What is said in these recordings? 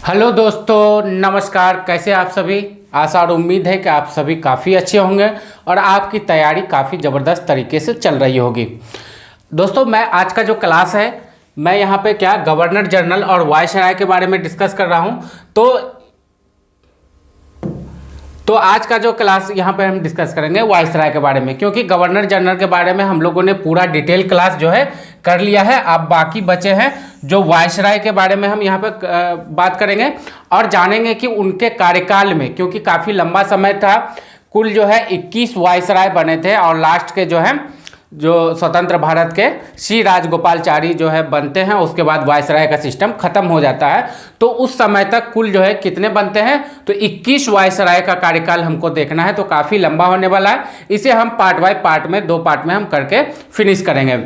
Hello दोस्तों, नमस्कार। कैसे आप सभी? आशा और उम्मीद है कि आप सभी काफ़ी अच्छे होंगे और आपकी तैयारी काफ़ी ज़बरदस्त तरीके से चल रही होगी। दोस्तों, मैं आज का जो क्लास है, मैं यहाँ पे गवर्नर जनरल और वायसराय के बारे में डिस्कस कर रहा हूँ। तो आज का जो क्लास यहाँ पे हम डिस्कस करेंगे वायसराय के बारे में, क्योंकि गवर्नर जनरल के बारे में हम लोगों ने पूरा डिटेल क्लास जो है कर लिया है। अब बाकी बचे हैं जो वायसराय के बारे में हम यहाँ पे बात करेंगे और जानेंगे कि उनके कार्यकाल में, क्योंकि काफ़ी लंबा समय था, कुल जो है 21 वायसराय बने थे और लास्ट के जो स्वतंत्र भारत के श्री राजगोपालचारी जो है बनते हैं, उसके बाद वायसराय का सिस्टम खत्म हो जाता है। तो उस समय तक कुल जो है कितने बनते हैं, तो 21 वायसराय का कार्यकाल हमको देखना है। तो काफ़ी लंबा होने वाला है, इसे हम पार्ट बाय पार्ट में 2 पार्ट में हम करके फिनिश करेंगे।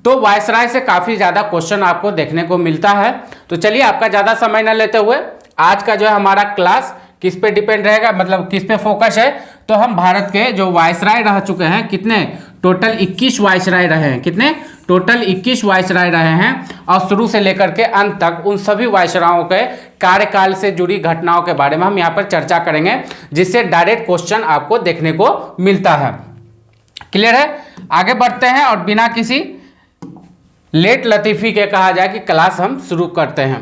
तो वायसराय से काफ़ी ज़्यादा क्वेश्चन आपको देखने को मिलता है। तो चलिए, आपका ज़्यादा समय न लेते हुए आज का जो है हमारा क्लास किस पे डिपेंड रहेगा, मतलब किस पे फोकस है, तो हम भारत के जो वायसराय रह चुके हैं, कितने टोटल 21 वायसराय रहे हैं, कितने टोटल 21 वायसराय रहे हैं, और शुरू से लेकर के अंत तक उन सभी वायसरायों के कार्यकाल से जुड़ी घटनाओं के बारे में हम यहाँ पर चर्चा करेंगे, जिससे डायरेक्ट क्वेश्चन आपको देखने को मिलता है। क्लियर है? आगे बढ़ते हैं और बिना किसी लेट लतीफ़ी के कहा जाए कि क्लास हम शुरू करते हैं।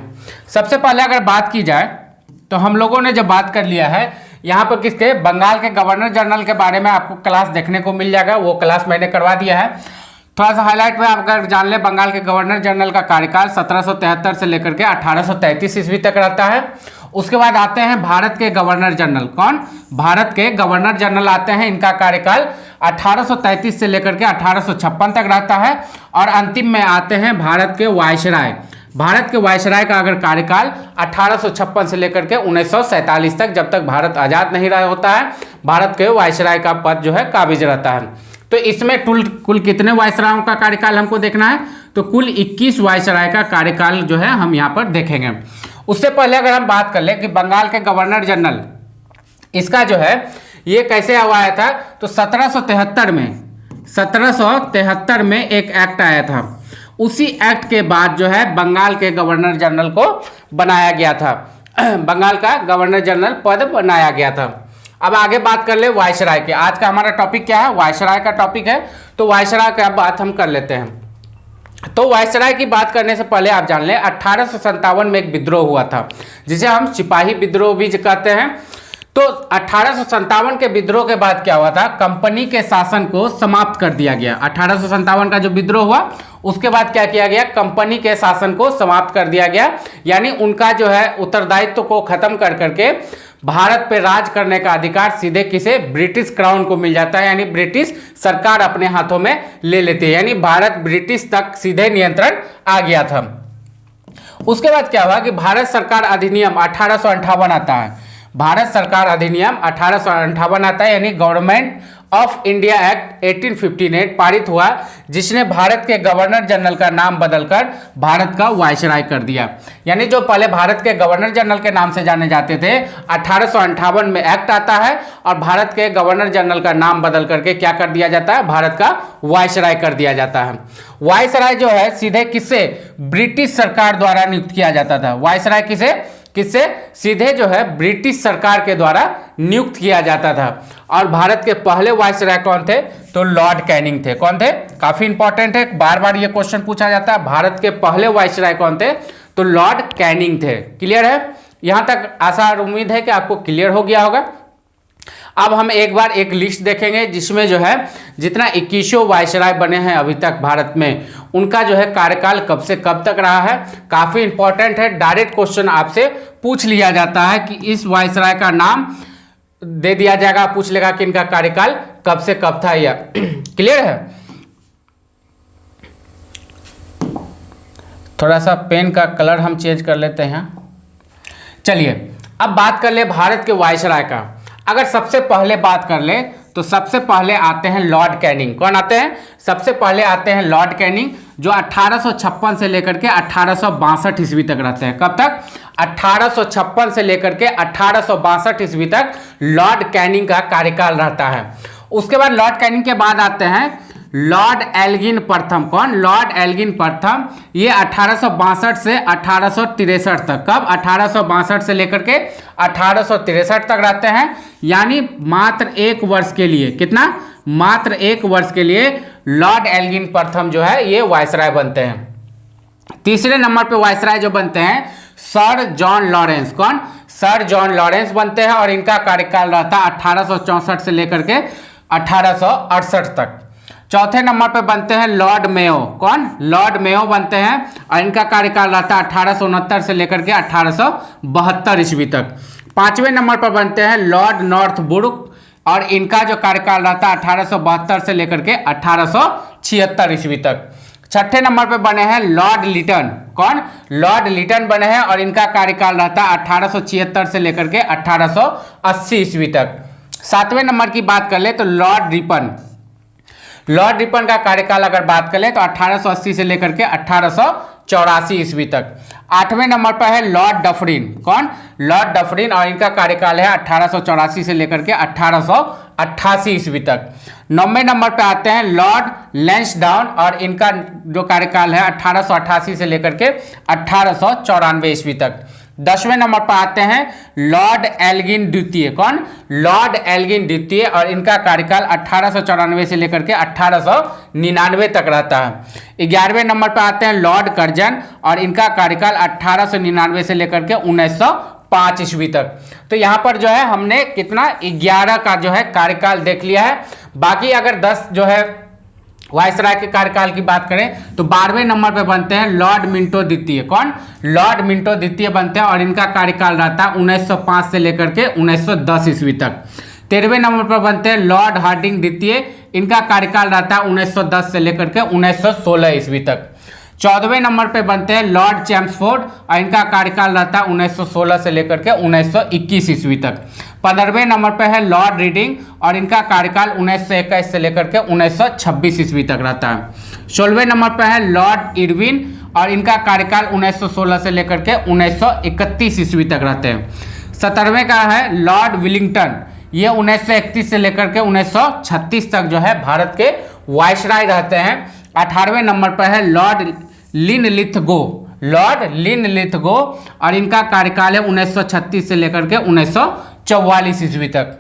सबसे पहले अगर बात की जाए तो हम लोगों ने जब बात कर लिया है यहाँ पर किसके, बंगाल के गवर्नर जनरल के बारे में आपको क्लास देखने को मिल जाएगा। वो क्लास मैंने करवा दिया है। थोड़ा सा हाईलाइट में आप अगर जान ले, बंगाल के गवर्नर जनरल का कार्यकाल 1773 से लेकर के 1833 ईस्वी तक रहता है। उसके बाद आते हैं भारत के गवर्नर जनरल। कौन? भारत के गवर्नर जनरल आते हैं। इनका कार्यकाल 1833 से लेकर के 1856 तक रहता है। और अंतिम में आते हैं भारत के वायसराय। भारत के वायसराय का अगर कार्यकाल 1856 से लेकर के 1947 तक, जब तक भारत आज़ाद नहीं रहा होता है, भारत के वायसराय का पद जो है काबिज रहता है। तो इसमें कुल कितने वायसरायों का कार्यकाल हमको देखना है, तो कुल 21 वायसराय का कार्यकाल जो है हम यहाँ पर देखेंगे। उससे पहले अगर हम बात कर ले कि बंगाल के गवर्नर जनरल, इसका जो है ये कैसे आया था, तो 1773 में एक एक्ट आया था। उसी एक्ट के बाद जो है बंगाल के गवर्नर जनरल को बनाया गया था, बंगाल का गवर्नर जनरल पद बनाया गया था। अब आगे बात कर ले वायसराय के। आज का हमारा टॉपिक क्या है? वायसराय का टॉपिक है। तो वायसराय का बात हम कर लेते हैं। तो वायसराय की बात करने से पहले आप जान लें, 1857 में एक विद्रोह हुआ था, जिसे हम सिपाही विद्रोह भी कहते हैं। तो 1857 के विद्रोह के बाद क्या हुआ था, कंपनी के शासन को समाप्त कर दिया गया। 1857 का जो विद्रोह हुआ, उसके बाद क्या किया गया, कंपनी के शासन को समाप्त कर दिया गया। यानी उनका जो है उत्तरदायित्व को खत्म कर करके भारत पे राज करने का अधिकार सीधे किसे, ब्रिटिश क्राउन को मिल जाता है। यानी ब्रिटिश सरकार अपने हाथों में ले लेती है। यानी भारत ब्रिटिश तक सीधे नियंत्रण आ गया था। उसके बाद क्या हुआ कि भारत सरकार अधिनियम 1858 आता है। भारत सरकार अधिनियम 1858 आता है, यानी गवर्नमेंट ऑफ इंडिया एक्ट 1858 पारित हुआ, जिसने भारत के गवर्नर जनरल का नाम बदलकर भारत का वायसराय कर दिया। यानी जो पहले भारत के गवर्नर जनरल के नाम से जाने जाते थे, 1858 में एक्ट आता है और भारत के गवर्नर जनरल का नाम बदल करके क्या कर दिया जाता है, भारत का वायसराय कर दिया जाता है। वायसराय जो है सीधे किससे, ब्रिटिश सरकार द्वारा नियुक्त किया जाता था। वायसराय किससे सीधे जो है ब्रिटिश सरकार के द्वारा नियुक्त किया जाता था। और भारत के पहले वायसराय कौन थे, तो लॉर्ड कैनिंग थे। कौन थे? काफी इंपॉर्टेंट है, बार बार ये क्वेश्चन पूछा जाता है। भारत के पहले वायसराय कौन थे, तो लॉर्ड कैनिंग थे। क्लियर है? यहां तक आशा और उम्मीद है कि आपको क्लियर हो गया होगा। अब हम एक बार एक लिस्ट देखेंगे, जिसमें जो है जितना 21 वायसराय बने हैं अभी तक भारत में, उनका जो है कार्यकाल कब से कब तक रहा है। काफ़ी इंपॉर्टेंट है, डायरेक्ट क्वेश्चन आपसे पूछ लिया जाता है कि इस वायसराय का नाम दे दिया जाएगा, पूछ लेगा कि इनका कार्यकाल कब से कब था। या क्लियर है? थोड़ा सा पेन का कलर हम चेंज कर लेते हैं। चलिए, अब बात कर ले भारत के वायसराय का। अगर सबसे पहले बात कर ले तो सबसे पहले आते हैं लॉर्ड कैनिंग। कौन आते हैं? सबसे पहले आते हैं लॉर्ड कैनिंग, जो 1856 से लेकर के 1862 ईस्वी तक रहते हैं। कब तक? 1856 से लेकर के 1862 ईस्वी तक लॉर्ड कैनिंग का कार्यकाल रहता है। उसके बाद लॉर्ड कैनिंग के बाद आते हैं लॉर्ड एल्गिन प्रथम। कौन? लॉर्ड एल्गिन प्रथम। ये 1862 से 1863 तक, कब? 1862 से लेकर के 1863 तक रहते हैं, यानी मात्र 1 वर्ष के लिए। कितना? मात्र 1 वर्ष के लिए लॉर्ड एल्गिन प्रथम जो है ये वायसराय बनते हैं। तीसरे नंबर पे वायसराय जो बनते हैं सर जॉन लॉरेंस। कौन? सर जॉन लॉरेंस बनते हैं और इनका कार्यकाल रहता है 1864 से लेकर के 1868 तक। चौथे नंबर पे बनते हैं लॉर्ड मेयो। कौन? लॉर्ड मेयो बनते हैं और इनका कार्यकाल रहता है 1869 से लेकर के 1872 ईस्वी तक। पांचवें नंबर पर बनते हैं लॉर्ड नॉर्थब्रुक और इनका जो कार्यकाल रहता है 1872 से लेकर के 1876 ईस्वी तक। छठे नंबर पे बने हैं लॉर्ड लिटन। कौन? लॉर्ड लिटन बने हैं और इनका कार्यकाल रहता है 1876 से लेकर के 1880 ईस्वी तक। सातवें नंबर की बात कर ले तो लॉर्ड रिपन। लॉर्ड रिपन का कार्यकाल अगर बात कर ले तो 1880 से लेकर के 1884 ईस्वी तक। आठवें नंबर पर है लॉर्ड डफरिन। कौन? लॉर्ड डफरिन और इनका कार्यकाल है 1884 से लेकर के 1888 ईस्वी तक। 9वें नंबर पर आते हैं लॉर्ड लैंसडाउन और इनका जो कार्यकाल है 1888 से लेकर के 1894 ईस्वी तक। 10वें नंबर पर आते हैं लॉर्ड एल्गिन द्वितीय। कौन? लॉर्ड एल्गिन द्वितीय और इनका कार्यकाल 1894 से लेकर के 1899 तक रहता है। 11वें नंबर पर आते हैं लॉर्ड कर्जन और इनका कार्यकाल 1899 से लेकर के 1905 ईस्वी तक। तो यहाँ पर जो है हमने कितना 11 का जो है कार्यकाल देख लिया है। बाकी अगर 10 जो है वायसराय के कार्यकाल की बात करें तो 12वें नंबर पे बनते हैं लॉर्ड मिंटो द्वितीय। कौन? लॉर्ड मिंटो द्वितीय बनते हैं और इनका कार्यकाल रहता है 1905 से लेकर के 1910 ईस्वी तक। 13वें नंबर पर बनते हैं लॉर्ड हार्डिंग द्वितीय। इनका कार्यकाल रहता है 1910 से लेकर के 1916 ईस्वी तक। 14वें नंबर पे बनते हैं लॉर्ड चैम्सफोर्ड और इनका कार्यकाल रहता है 1916 से लेकर के 1921 ईस्वी तक। 15वें नंबर पे है लॉर्ड रीडिंग और इनका कार्यकाल 1921 से लेकर के 1926 ईस्वी तक रहता है। 16वें नंबर पे है लॉर्ड इरविन और इनका कार्यकाल 1916 से लेकर के 1931 ईस्वी तक रहते हैं। 17वें का है लॉर्ड विलिंगटन। ये 1931 से लेकर के 1936 तक जो है भारत के वायसराय रहते हैं। 18वें नंबर पर है लॉर्ड लिनलिथगो। लॉर्ड लिनलिथगो और इनका कार्यकाल है 1936 से लेकर के 1944 ईस्वी तक।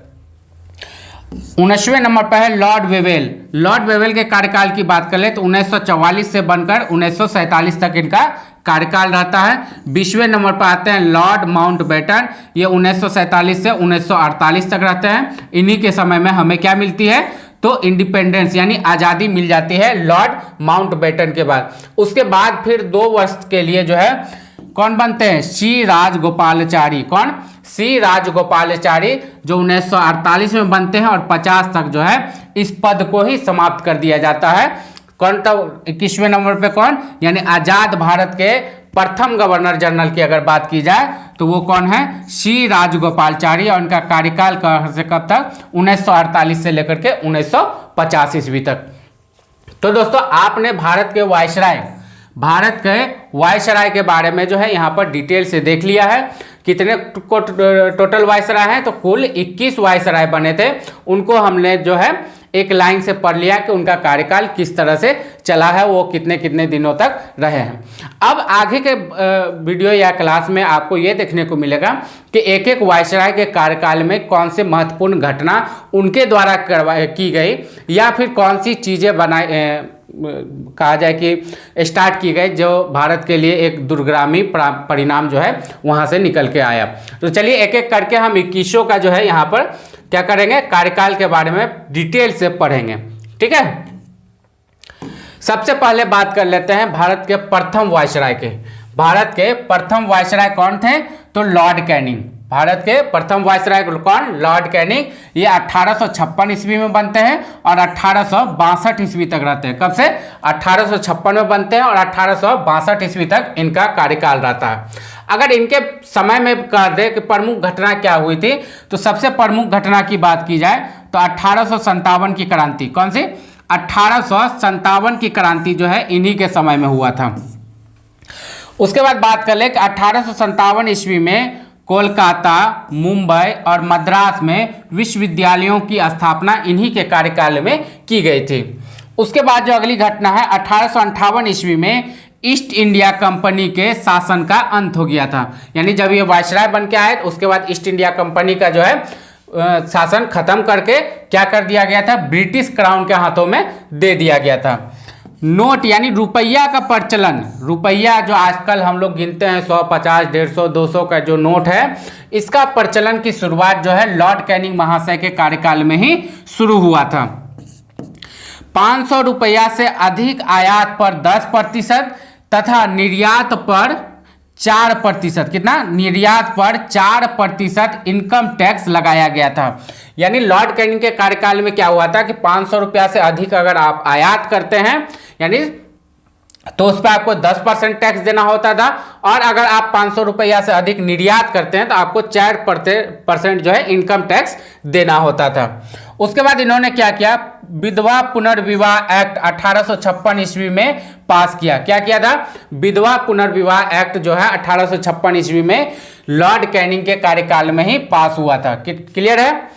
19वें नंबर पर है लॉर्ड वेवेल। लॉर्ड वेवेल के कार्यकाल की बात कर ले तो 1944 से बनकर 1947 तक इनका कार्यकाल रहता है। 20वें नंबर पर आते हैं लॉर्ड माउंटबेटन। ये 1947 से 1948 तक रहते हैं। इन्हीं के समय में हमें क्या मिलती है तो इंडिपेंडेंस यानी आज़ादी मिल जाती है लॉर्ड माउंटबेटन के बाद। उसके बाद फिर 2 वर्ष के लिए जो है कौन बनते हैं? सी राजगोपालाचारी। कौन? सी राजगोपालाचारी जो 1948 में बनते हैं और 50 तक जो है इस पद को ही समाप्त कर दिया जाता है। कौन? तो 21वें नंबर पे कौन? यानी आज़ाद भारत के प्रथम गवर्नर जनरल की अगर बात की जाए तो वो कौन है? सी राजगोपालाचारी और उनका कार्यकाल से कब तक? 1948 से लेकर के 1950 ईस्वी तक। तो दोस्तों आपने भारत के वायसराय के बारे में जो है यहाँ पर डिटेल से देख लिया है। कितने टोटल वायसराय हैं? तो कुल 21 वायसराय बने थे। उनको हमने जो है एक लाइन से पढ़ लिया कि उनका कार्यकाल किस तरह से चला है, वो कितने कितने दिनों तक रहे हैं। अब आगे के वीडियो या क्लास में आपको ये देखने को मिलेगा कि एक एक वायसराय के कार्यकाल में कौन से महत्वपूर्ण घटना उनके द्वारा की गई या फिर कौन सी चीज़ें कहा जाए कि स्टार्ट की गई जो भारत के लिए एक दूरगामी परिणाम जो है वहाँ से निकल के आया। तो चलिए एक एक करके हम 21 का जो है यहाँ पर क्या करेंगे कार्यकाल के बारे में डिटेल से पढ़ेंगे। ठीक है, सबसे पहले बात कर लेते हैं भारत के प्रथम वायसराय के। भारत के प्रथम वायसराय कौन थे? तो लॉर्ड कैनिंग। भारत के प्रथम वायसराय कौन? Lord Canning. ये 1856 ईस्वी में बनते हैं और 1862 ईस्वी तक रहते हैं। कब से? 1856 में बनते हैं और 1862 ईस्वी तक इनका कार्यकाल रहता है। अगर इनके समय में कर दे कि प्रमुख घटना क्या हुई थी तो सबसे प्रमुख घटना की बात की जाए तो 1857 की क्रांति। कौन सी? 1857 की क्रांति जो है इन्हीं के समय में हुआ था। उसके बाद बात कर ले कि 1857 ईस्वी में कोलकाता, मुंबई और मद्रास में विश्वविद्यालयों की स्थापना इन्हीं के कार्यकाल में की गई थी। उसके बाद जो अगली घटना है 1858 ईस्वी में ईस्ट इंडिया कंपनी के शासन का अंत हो गया था। यानी जब ये वायसराय बन के आए उसके बाद ईस्ट इंडिया कंपनी का जो है शासन खत्म करके क्या कर दिया गया था, ब्रिटिश क्राउन के हाथों में दे दिया गया था। नोट यानी रुपया का प्रचलन, रुपया जो आजकल हम लोग गिनते हैं 100, 50, 150, 200 का जो नोट है, इसका प्रचलन की शुरुआत जो है लॉर्ड कैनिंग महाशय के कार्यकाल में ही शुरू हुआ था। 500 रुपया से अधिक आयात पर 10% तथा निर्यात पर 4%, कितना, निर्यात पर 4% इनकम टैक्स लगाया गया था। यानी लॉर्ड कैनिंग के कार्यकाल में क्या हुआ था कि 500 रुपया से अधिक अगर आप आयात करते हैं यानी तो उस पर आपको 10% टैक्स देना होता था, और अगर आप 500 रुपया से अधिक निर्यात करते हैं तो आपको 4% जो है इनकम टैक्स देना होता था। उसके बाद इन्होंने क्या किया, विधवा पुनर्विवाह एक्ट 1856 ईस्वी में पास किया। क्या किया था, विधवा पुनर्विवाह एक्ट जो है 1856 ईस्वी में लॉर्ड कैनिंग के कार्यकाल में ही पास हुआ था। क्लियर है।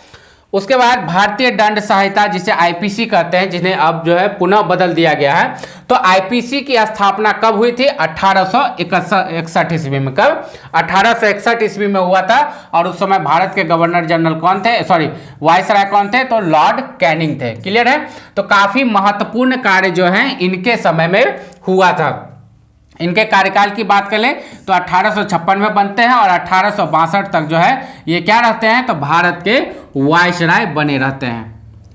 उसके बाद भारतीय दंड संहिता जिसे आईपीसी कहते हैं, जिन्हें अब जो है पुनः बदल दिया गया है, तो आईपीसी की स्थापना कब हुई थी, 1861 ईस्वी में। कब, 1861 ईस्वी में हुआ था। और उस समय भारत के गवर्नर जनरल कौन थे, सॉरी वायसराय कौन थे, तो लॉर्ड कैनिंग थे। क्लियर है। तो काफी महत्वपूर्ण कार्य जो है इनके समय में हुआ था। इनके कार्यकाल की बात करें तो 1856 में बनते हैं और 1862 तक जो है ये क्या रहते हैं, तो भारत के वायसराय बने रहते हैं।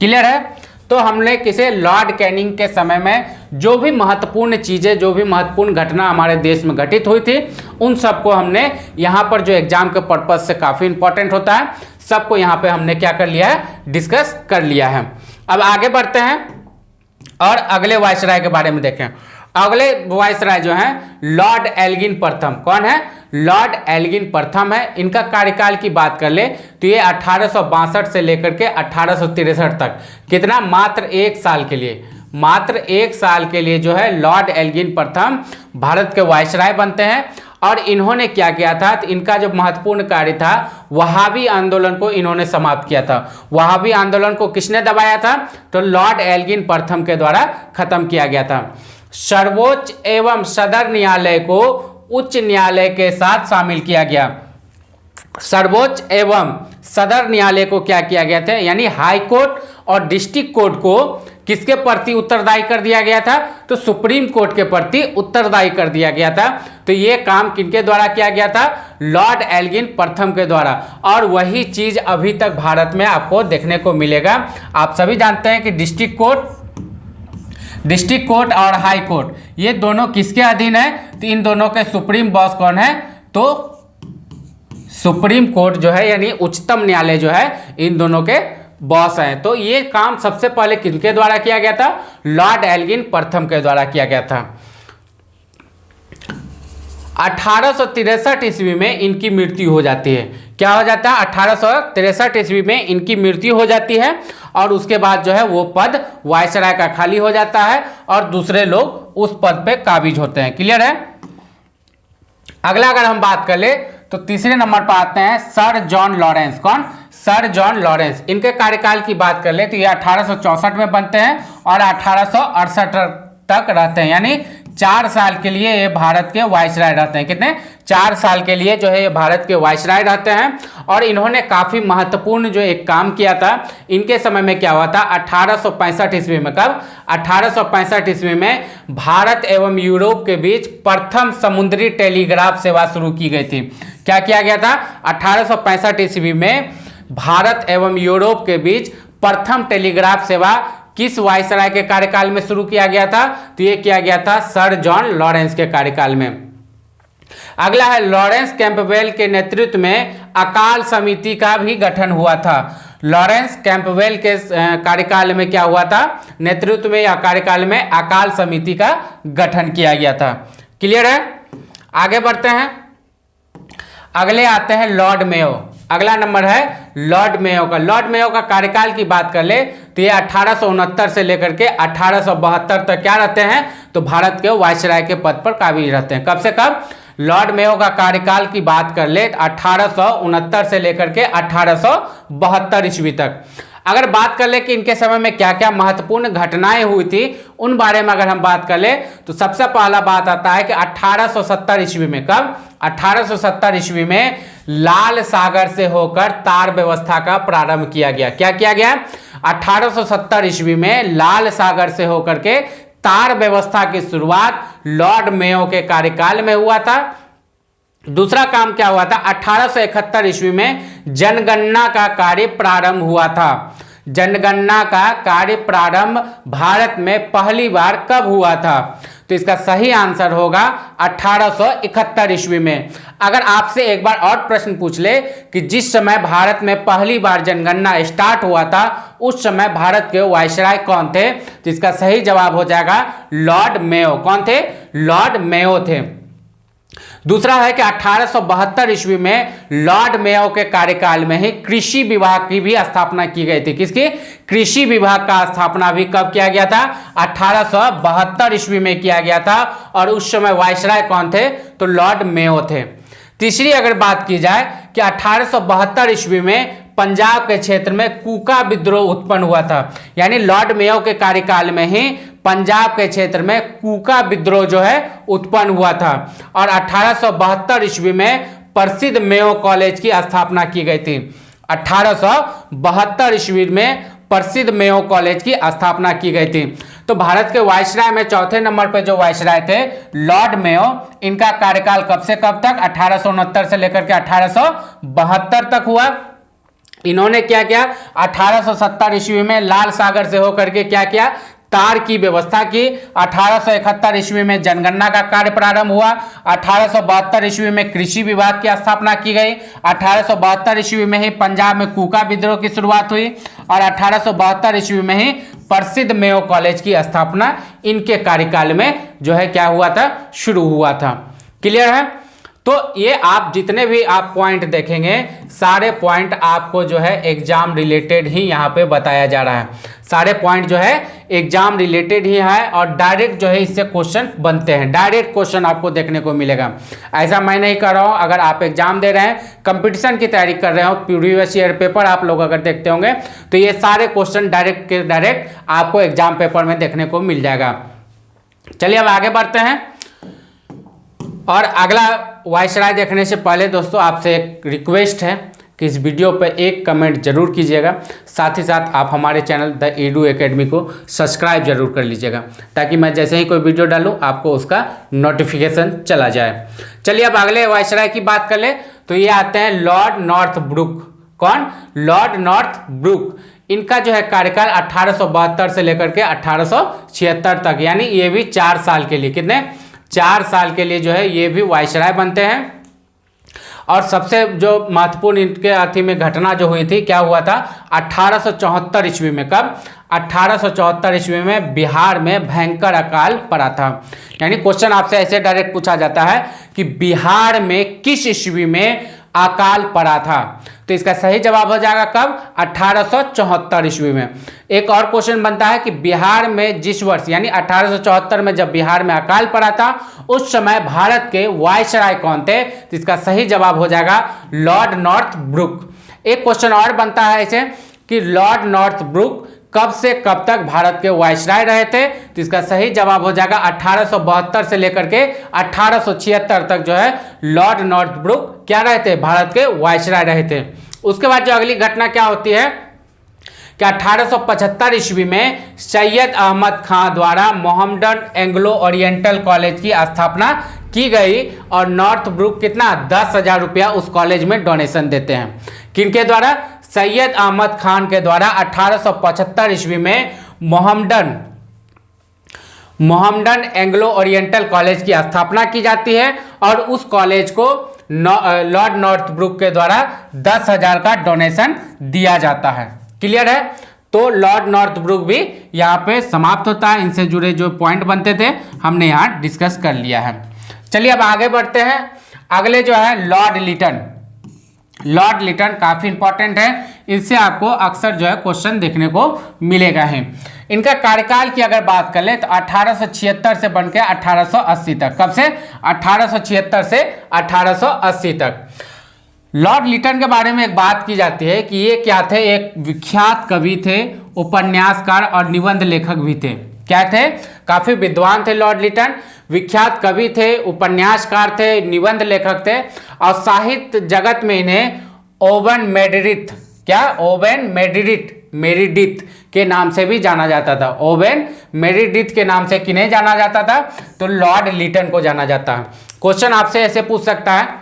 क्लियर है। तो हमने किसे, लॉर्ड कैनिंग के समय में जो भी महत्वपूर्ण चीजें, जो भी महत्वपूर्ण घटना हमारे देश में घटित हुई थी, उन सबको हमने यहाँ पर जो एग्जाम के पर्पज से काफी इंपॉर्टेंट होता है, सबको यहाँ पे हमने क्या कर लिया है, डिस्कस कर लिया है। अब आगे बढ़ते हैं और अगले वायसराय के बारे में देखें। अगले वायसराय जो हैं लॉर्ड एल्गिन प्रथम। कौन है, लॉर्ड एल्गिन प्रथम है। इनका कार्यकाल की बात कर ले तो ये 1862 से लेकर के 1863 तक, कितना, मात्र 1 साल के लिए, मात्र 1 साल के लिए जो है लॉर्ड एल्गिन प्रथम भारत के वायसराय बनते हैं। और इन्होंने क्या किया था, तो इनका जो महत्वपूर्ण कार्य था, वहाबी आंदोलन को इन्होंने समाप्त किया था। वहाबी आंदोलन को किसने दबाया था, तो लॉर्ड एल्गिन प्रथम के द्वारा खत्म किया गया था। सर्वोच्च एवं सदर न्यायालय को उच्च न्यायालय के साथ शामिल किया गया। सर्वोच्च एवं सदर न्यायालय को क्या किया गया था, यानी हाई कोर्ट और डिस्ट्रिक्ट कोर्ट को किसके प्रति उत्तरदायी कर दिया गया था, तो सुप्रीम कोर्ट के प्रति उत्तरदायी कर दिया गया था। तो ये काम किनके द्वारा किया गया था, लॉर्ड एल्गिन प्रथम के द्वारा। और वही चीज अभी तक भारत में आपको देखने को मिलेगा। आप सभी जानते हैं कि डिस्ट्रिक्ट कोर्ट और हाई कोर्ट ये दोनों किसके अधीन है, तो इन दोनों के सुप्रीम बॉस कौन है, तो सुप्रीम कोर्ट जो है यानी उच्चतम न्यायालय जो है इन दोनों के बॉस हैं। तो ये काम सबसे पहले किनके द्वारा किया गया था, लॉर्ड एल्गिन प्रथम के द्वारा किया गया था। 1863 ईस्वी में इनकी मृत्यु हो जाती है। क्या हो जाता है, 1863 ईस्वी में इनकी मृत्यु हो जाती है और उसके बाद जो है वो पद वायसराय का खाली हो जाता है और दूसरे लोग उस पद पे काबिज होते हैं। क्लियर है। अगला अगर हम बात कर ले तो तीसरे नंबर पर आते हैं सर जॉन लॉरेंस। कौन, सर जॉन लॉरेंस। इनके कार्यकाल की बात कर ले तो ये 1864 में बनते हैं और 1868 तक रहते हैं, यानी 4 साल के लिए ये भारत के वायसराय रहते हैं। कितने, 4 साल के लिए जो है ये भारत के वायसराय रहते हैं। और इन्होंने काफी महत्वपूर्ण जो एक काम किया था, इनके समय में क्या हुआ था, 1865 ईस्वी में। कब, 1865 ईस्वी में भारत एवं यूरोप के बीच प्रथम समुद्री टेलीग्राफ सेवा शुरू की गई थी। क्या किया गया था, 1865 ईस्वी में भारत एवं यूरोप के बीच प्रथम टेलीग्राफ सेवा किस वायसराय के कार्यकाल में शुरू किया गया था, तो ये किया गया था सर जॉन लॉरेंस के कार्यकाल में। अगला है लॉरेंस कैंपबेल के नेतृत्व में अकाल समिति का भी गठन हुआ था। लॉरेंस कैंपबेल के कार्यकाल में क्या हुआ था, नेतृत्व में या कार्यकाल में अकाल समिति का गठन किया गया था। क्लियर है। आगे बढ़ते हैं, अगले आते हैं लॉर्ड मेयो। अगला नंबर है लॉर्ड मेयो का। लॉर्ड मेयो का कार्यकाल की बात कर ले तो ये 1869 से लेकर के 1872 तक क्या रहते हैं, तो भारत के वायसराय के पद पर काबिज रहते हैं। कब से कब, लॉर्ड मेयो का कार्यकाल की बात कर ले 1869 से लेकर के 1872 ईस्वी तक। अगर बात कर ले कि इनके समय में क्या क्या महत्वपूर्ण घटनाएं हुई थी उन बारे में अगर हम बात कर ले तो सबसे पहला बात आता है कि 1870 ईस्वी में, कब 1870 ईस्वी में लाल सागर से होकर तार व्यवस्था का प्रारंभ किया गया। क्या किया गया? 1870 ईस्वी में लाल सागर से होकर के तार व्यवस्था की शुरुआत लॉर्ड मेयो के कार्यकाल में हुआ था। दूसरा काम क्या हुआ था? 1871 ईस्वी में जनगणना का कार्य प्रारंभ हुआ था। जनगणना का कार्य प्रारंभ भारत में पहली बार कब हुआ था? तो इसका सही आंसर होगा 1871 ईस्वी में। अगर आपसे एक बार और प्रश्न पूछ ले कि जिस समय भारत में पहली बार जनगणना स्टार्ट हुआ था उस समय भारत के वायसराय कौन थे? तो इसका सही जवाब हो जाएगा लॉर्ड मेयो। कौन थे? लॉर्ड मेयो थे। दूसरा है कि 1872 ईस्वी में लॉर्ड मेयो के कार्यकाल में ही कृषि विभाग की भी स्थापना की गई थी। किसकी? कृषि विभाग का स्थापना भी कब किया गया था? 1872 ईस्वी में किया गया था और उस समय वायसराय कौन थे? तो लॉर्ड मेयो थे। तीसरी अगर बात की जाए कि 1872 ईस्वी में पंजाब के क्षेत्र में कूका विद्रोह उत्पन्न हुआ था, यानी लॉर्ड मेयो के कार्यकाल में ही पंजाब के क्षेत्र में कूका विद्रोह जो है उत्पन्न हुआ था और 1872 ईस्वी में प्रसिद्ध मेयो कॉलेज की स्थापना की गई थी। 1872 ईस्वी में प्रसिद्द मेयो कॉलेज की स्थापना की गई थी। तो भारत के वायसराय में चौथे नंबर पर जो वायसराय थे लॉर्ड मेयो, इनका कार्यकाल कब से कब तक? 1869 से लेकर के 1872 तक हुआ। इन्होंने क्या किया? 1870 ईस्वी में लाल सागर से होकर के क्या किया? तार की व्यवस्था की। 1871 ईस्वी में जनगणना का कार्य प्रारंभ हुआ। 1872 ईस्वी में कृषि विभाग की स्थापना की गई। 1872 ईस्वी में ही पंजाब में कूका विद्रोह की शुरुआत हुई और 1872 ईस्वी में ही प्रसिद्ध मेयो कॉलेज की स्थापना इनके कार्यकाल में जो है क्या हुआ था? शुरू हुआ था। क्लियर है? तो ये आप जितने भी आप पॉइंट देखेंगे सारे पॉइंट आपको जो है एग्जाम रिलेटेड ही यहाँ पे बताया जा रहा है। सारे पॉइंट जो है एग्जाम रिलेटेड ही है और डायरेक्ट जो है इससे क्वेश्चन बनते हैं। डायरेक्ट क्वेश्चन आपको देखने को मिलेगा। ऐसा मैं नहीं कर रहा हूँ। अगर आप एग्जाम दे रहे हैं, कंपटीशन की तैयारी कर रहे हो, प्रीवियस ईयर पेपर आप लोग अगर देखते होंगे तो ये सारे क्वेश्चन डायरेक्ट के डायरेक्ट आपको एग्जाम पेपर में देखने को मिल जाएगा। चलिए अब आगे बढ़ते हैं और अगला वायसराय देखने से पहले दोस्तों आपसे एक रिक्वेस्ट है कि इस वीडियो पर एक कमेंट जरूर कीजिएगा। साथ ही साथ आप हमारे चैनल द एडू एकेडमी को सब्सक्राइब जरूर कर लीजिएगा ताकि मैं जैसे ही कोई वीडियो डालूं आपको उसका नोटिफिकेशन चला जाए। चलिए अब अगले वायसराय की बात कर ले तो ये आते हैं लॉर्ड नॉर्थब्रुक। कौन? Lord Northbrook. इनका जो है कार्यकाल 1872 से लेकर के 1876 तक, यानी ये भी 4 साल के लिए, कितने? 4 साल के लिए जो है ये भी वायसराय बनते हैं। और सबसे जो महत्वपूर्ण इनके अथी में घटना जो हुई थी, क्या हुआ था? 1874 ईस्वी में। कब? 1874 ईस्वी में बिहार में भयंकर अकाल पड़ा था। यानी क्वेश्चन आपसे ऐसे डायरेक्ट पूछा जाता है कि बिहार में किस ईस्वी में अकाल पड़ा था? तो इसका सही जवाब हो जाएगा कब? 1874 ईस्वी में। एक और क्वेश्चन बनता है कि बिहार में जिस वर्ष यानी 1874 में जब बिहार में अकाल पड़ा था उस समय भारत के वायसराय कौन थे? तो इसका सही जवाब हो जाएगा लॉर्ड नॉर्थब्रुक। एक क्वेश्चन और बनता है ऐसे कि लॉर्ड नॉर्थब्रुक कब से कब तक भारत के वायसराय रहे थे? तो इसका सही जवाब हो जाएगा 1872 से लेकर के 1876 तक जो है लॉर्ड नॉर्थब्रुक क्या रहे थे? भारत के वायसराय रहे थे। उसके बाद जो अगली घटना क्या होती है कि 1875 ईस्वी में सैयद अहमद खान द्वारा मोहम्मडन एंग्लो ओरिएंटल कॉलेज की स्थापना की गई और नॉर्थब्रुक कितना? 10,000 रुपया उस कॉलेज में डोनेशन देते हैं। किनके द्वारा? सैयद अहमद खान के द्वारा 1875 ईस्वी में मोहम्मडन एंग्लो ओरिएंटल कॉलेज की स्थापना की जाती है और उस कॉलेज को लॉर्ड नॉर्थब्रुक के द्वारा 10,000 का डोनेशन दिया जाता है। क्लियर है? तो लॉर्ड नॉर्थब्रुक भी यहाँ पे समाप्त होता है। इनसे जुड़े जो पॉइंट बनते थे हमने यहाँ डिस्कस कर लिया है। चलिए अब आगे बढ़ते हैं। अगले जो है लॉर्ड लिटन। लॉर्ड लिटन काफी इंपॉर्टेंट है, इससे आपको अक्सर जो है क्वेश्चन देखने को मिलेगा है। इनका कार्यकाल की अगर बात कर ले तो 1876 से बनकर 1880 तक। कब से? 1876 से 1880 तक। लॉर्ड लिटन के बारे में एक बात की जाती है कि ये क्या थे, एक विख्यात कवि थे, उपन्यासकार और निबंध लेखक भी थे। क्या थे? काफी विद्वान थे लॉर्ड लिटन, विख्यात कवि थे, उपन्यासकार थे, निबंध लेखक थे और साहित्य जगत में इन्हें ओवन मेरिडिथ, क्या ओवन मेरिडिथ के नाम से भी जाना जाता था। ओवन मेरिडिथ के नाम से किन्हें जाना जाता था? तो लॉर्ड लिटन को जाना जाता है। क्वेश्चन आपसे ऐसे पूछ सकता है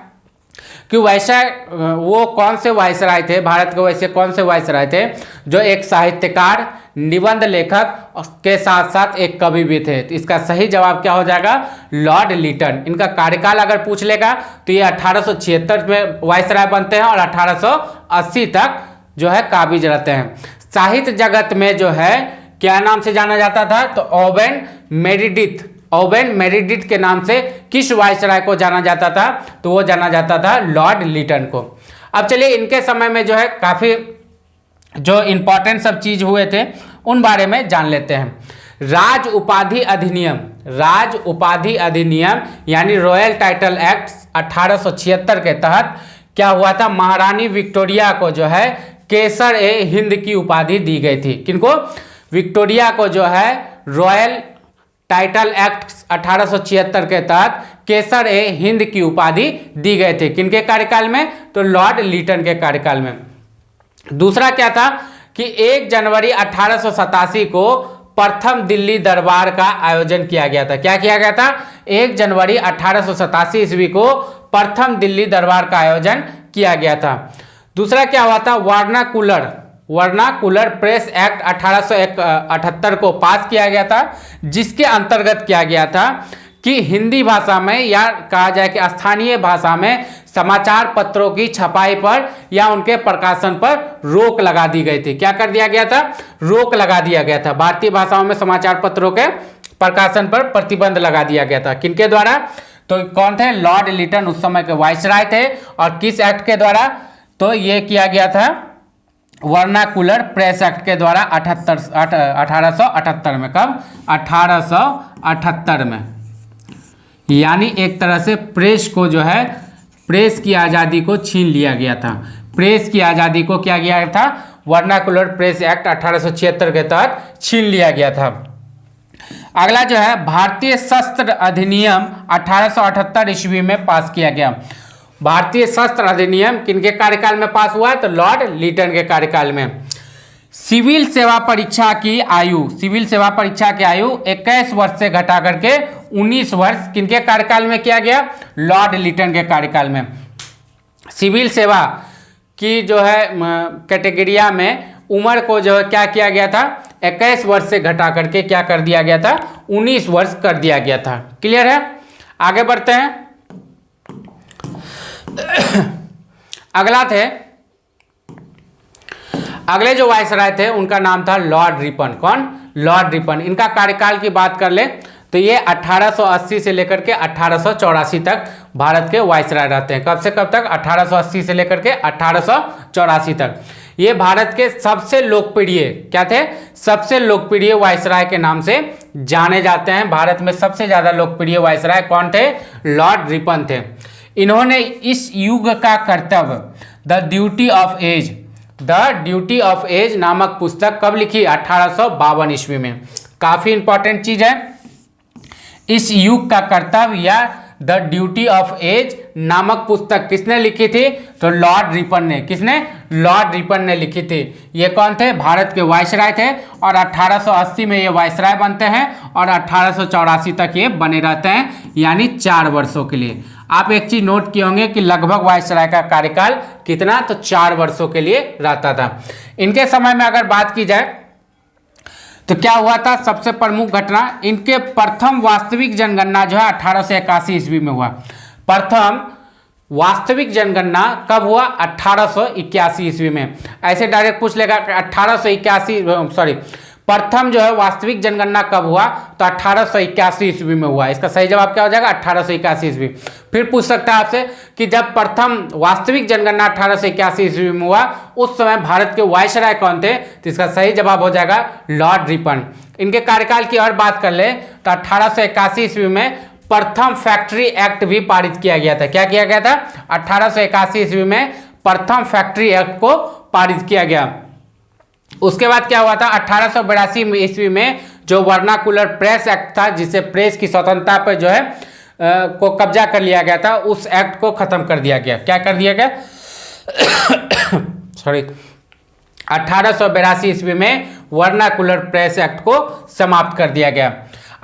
कि वैसे वो कौन से वायसराय थे, भारत के वैसे कौन से वायसराय थे जो एक साहित्यकार, निबंध लेखक के साथ साथ एक कवि भी थे? तो इसका सही जवाब क्या हो जाएगा? लॉर्ड लिटन। इनका कार्यकाल अगर पूछ लेगा तो ये 1876 में वायसराय बनते हैं और 1880 तक जो है काबिज रहते हैं। साहित्य जगत में जो है क्या नाम से जाना जाता था? तो ओवन मेरिडिथ, ओवन मेरिडिथ के नाम से किस वायसराय को जाना जाता था? तो वो जाना जाता था लॉर्ड लिटन को। अब चलिए इनके समय में जो है काफी जो इंपॉर्टेंट सब चीज हुए थे उन बारे में जान लेते हैं। राज उपाधि अधिनियम, राज उपाधि अधिनियम यानी रॉयल टाइटल एक्ट 1876 के तहत क्या हुआ था? महारानी विक्टोरिया को जो है केसर ए हिंद की उपाधि दी गई थी। किनको? विक्टोरिया को जो है रॉयल टाइटल एक्ट 1876 के तहत केसर ए हिंद की उपाधि दी गई थी। किनके कार्यकाल में? तो लॉर्ड लिटन के कार्यकाल में। दूसरा क्या था कि 1 जनवरी 1887 को प्रथम दिल्ली दरबार का आयोजन किया गया था। क्या किया गया था? 1 जनवरी 1887 ईस्वी को प्रथम दिल्ली दरबार का आयोजन किया गया था। दूसरा क्या हुआ था? वर्नाकुलर प्रेस एक्ट 1878 को पास किया गया था, जिसके अंतर्गत किया गया था कि हिंदी भाषा में या कहा जाए कि स्थानीय भाषा में समाचार पत्रों की छपाई पर या उनके प्रकाशन पर रोक लगा दी गई थी। क्या कर दिया गया था? रोक लगा दिया गया था। भारतीय भाषाओं में समाचार पत्रों के प्रकाशन पर प्रतिबंध लगा दिया गया था। किनके द्वारा? तो कौन थे? लॉर्ड लिटन उस समय के वायसराय थे। और किस एक्ट के द्वारा? तो ये किया गया था वर्नाकुलर प्रेस एक्ट के द्वारा 1878 में। कब? 1878 में। यानी एक तरह से प्रेस को जो है, प्रेस की आज़ादी को छीन लिया गया था। प्रेस की आज़ादी को क्या किया गया था? वर्नाकुलर प्रेस एक्ट 1876 के तहत छीन लिया गया था। अगला जो है भारतीय शस्त्र अधिनियम 1878 ईस्वी में पास किया गया। भारतीय शस्त्र अधिनियम किनके कार्यकाल में पास हुआ? तो लॉर्ड लिटन के कार्यकाल में। सिविल सेवा परीक्षा की आयु, सिविल सेवा परीक्षा की आयु 21 वर्ष से घटा करके 19 वर्ष किनके कार्यकाल में किया गया? लॉर्ड लिटन के कार्यकाल में। सिविल सेवा की जो है कैटेगरिया में उम्र को जो है क्या किया गया था? 21 वर्ष से घटा करके क्या कर दिया गया था? 19 वर्ष कर दिया गया था। क्लियर है? आगे बढ़ते हैं। अगला थे, अगले जो वायसराय थे उनका नाम था लॉर्ड रिपन। कौन? Lord Ripon. इनका कार्यकाल की बात कर ले तो ये 1880 से लेकर के 1884 तक भारत के वायसराय रहते हैं। कब से कब तक? 1880 से लेकर के 1884 तक। ये भारत के सबसे लोकप्रिय, क्या थे? सबसे लोकप्रिय वायसराय के नाम से जाने जाते हैं। भारत में सबसे ज्यादा लोकप्रिय वायसराय कौन थे? लॉर्ड रिपन थे। इन्होंने इस युग का कर्तव्य the duty of age, the duty of age नामक पुस्तक कब लिखी? 1852 ईस्वी में। काफी इंपॉर्टेंट चीज है। इस युग का कर्तव्य या द ड्यूटी ऑफ एज नामक पुस्तक किसने लिखी थी? तो लॉर्ड रिपन ने। किसने? लॉर्ड रिपन ने लिखी थी। ये कौन थे? भारत के वायसराय थे और 1880 में ये वायसराय बनते हैं और 1884 तक ये बने रहते हैं, यानी 4 वर्षों के लिए। आप एक चीज नोट किए होंगे कि लगभग वायसराय का कार्यकाल कितना? तो 4 वर्षों के लिए रहता था। इनके समय में अगर बात की जाए तो क्या हुआ था? सबसे प्रमुख घटना, इनके प्रथम वास्तविक जनगणना जो है 1881 ईस्वी में हुआ। प्रथम वास्तविक जनगणना कब हुआ? 1881 ईस्वी में। ऐसे डायरेक्ट पूछ लेगा 1881 सॉरी प्रथम जो है वास्तविक जनगणना कब हुआ? तो 1881 ईस्वी में हुआ। इसका सही जवाब क्या हो जाएगा? 1881 ईस्वी। फिर पूछ सकता है आपसे कि जब प्रथम वास्तविक जनगणना 1881 ईस्वी में हुआ उस समय भारत के वायसराय कौन थे? तो इसका सही जवाब हो जाएगा लॉर्ड रिपन। इनके कार्यकाल की और बात कर ले तो 1881 ईस्वी में प्रथम फैक्ट्री एक्ट भी पारित किया गया था। क्या किया गया था? 1881 ईस्वी में प्रथम फैक्ट्री एक्ट को पारित किया गया। उसके बाद क्या हुआ था? 1882 ईस्वी में जो वर्नाकुलर प्रेस एक्ट था, जिससे प्रेस की स्वतंत्रता पर जो है को कब्जा कर लिया गया था, उस एक्ट को खत्म कर दिया गया। क्या कर दिया गया? सॉरी, 1882 ईस्वी में वर्नाकुलर प्रेस एक्ट को समाप्त कर दिया गया।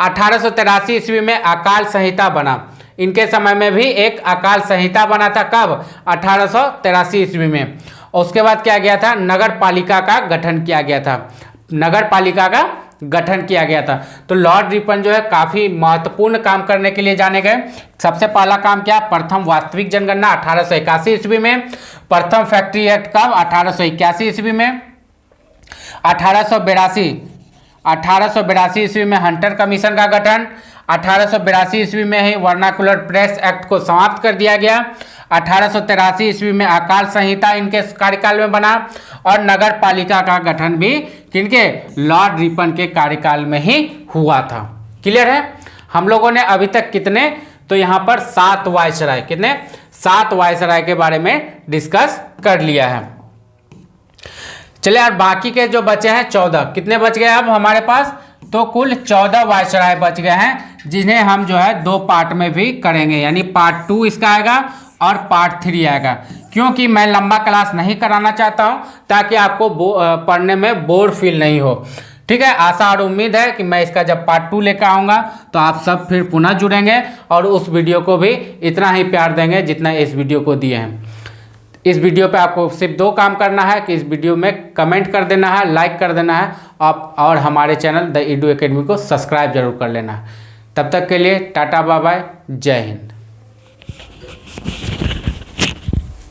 1883 ईस्वी में अकाल संहिता बना। इनके समय में भी एक अकाल संहिता बना था। कब? 1883 ईस्वी में। उसके बाद क्या गया था? नगर पालिका का गठन किया गया था। नगर पालिका का गठन किया गया था। तो लॉर्ड रिपन जो है काफ़ी महत्वपूर्ण काम करने के लिए जाने गए। सबसे पहला काम क्या? प्रथम वास्तविक जनगणना 1881 ईस्वी में। प्रथम फैक्ट्री एक्ट कब? 1881 ईस्वी में। 1882 ईस्वी में हंटर कमीशन का गठन। 1882 ईस्वी में ही वर्नाकुलर प्रेस एक्ट को समाप्त कर दिया गया। 1883 ईस्वी में अकाल संहिता इनके कार्यकाल में बना और नगर पालिका का गठन भी किनके? लॉर्ड रिपन के कार्यकाल में ही हुआ था। क्लियर है? हम लोगों ने अभी तक कितने? तो यहाँ पर 7 वायसराय, कितने? 7 वायसराय के बारे में डिस्कस कर लिया है। चलिए यार, बाकी के जो बचे हैं 14, कितने बच गए अब हमारे पास? तो कुल 14 वायसराय बच गए हैं, जिन्हें हम जो है 2 पार्ट में भी करेंगे, यानी पार्ट 2 इसका आएगा और पार्ट 3 आएगा। क्योंकि मैं लंबा क्लास नहीं कराना चाहता हूं, ताकि आपको पढ़ने में बोर फील नहीं हो। ठीक है? आशा और उम्मीद है कि मैं इसका जब पार्ट 2 लेकर आऊँगा तो आप सब फिर पुनः जुड़ेंगे और उस वीडियो को भी इतना ही प्यार देंगे जितना इस वीडियो को दिए हैं। इस वीडियो पे आपको सिर्फ 2 काम करना है कि इस वीडियो में कमेंट कर देना है, लाइक कर देना है और हमारे चैनल द ईडू एकेडमी को सब्सक्राइब जरूर कर लेना है। तब तक के लिए टाटा बाय बाय, जय हिंद।